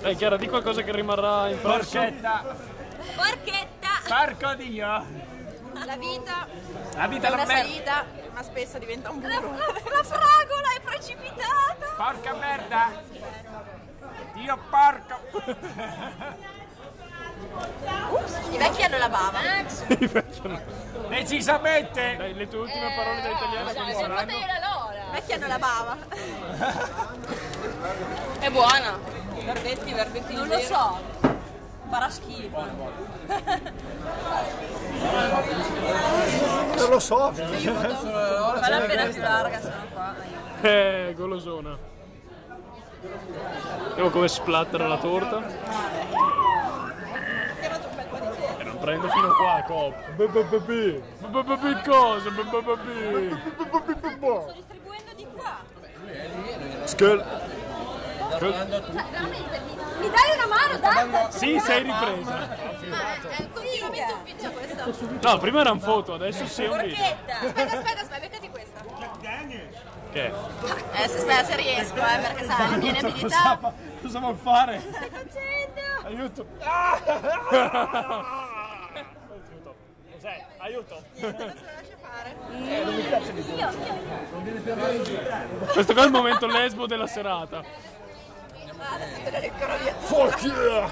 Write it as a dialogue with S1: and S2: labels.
S1: Dai Chiara, di qualcosa che rimarrà impresso.
S2: Porchetta.
S3: Porchetta!
S2: Porco Dio.
S3: La vita
S2: La vita
S3: è
S2: la
S3: una
S2: merda.
S3: salita, ma spesso diventa un burro. La fragola è precipitata!
S2: Porca merda. Dio porco.
S3: I vecchi hanno la bava.
S2: Decisamente.
S1: Dai, le tue ultime parole da italiano quali saranno?
S3: I vecchi hanno la bava.
S4: È buona. Verdetti
S3: Non lo so. Farà schifo.
S5: Non lo so.
S3: Falla appena più larga, sono qua.
S1: Golosona. Vediamo come splattera la torta. E non prendo fino qua, cop. Cosa?
S3: Sto distribuendo di qua.
S5: Skull.
S3: Veramente, mi dai una mano, dai?
S1: Sì, sei ripresa.
S3: È continuamente un video questo.
S1: No, prima era un foto, adesso sì è un video.
S3: Porchetta! Aspetta, beccati questa.
S1: Che?
S3: Aspetta se riesco, perché sai, la mia abilità.
S5: Cosa vuol fare?
S3: Stai facendo?
S5: Aiuto.
S1: Cos'è? Aiuto.
S3: Non se la lascia fare.
S5: Non mi piace l'idea.
S1: Questo qua è il momento lesbo della serata.
S3: Adesso te ne ricordo via.
S5: Fuck yeah!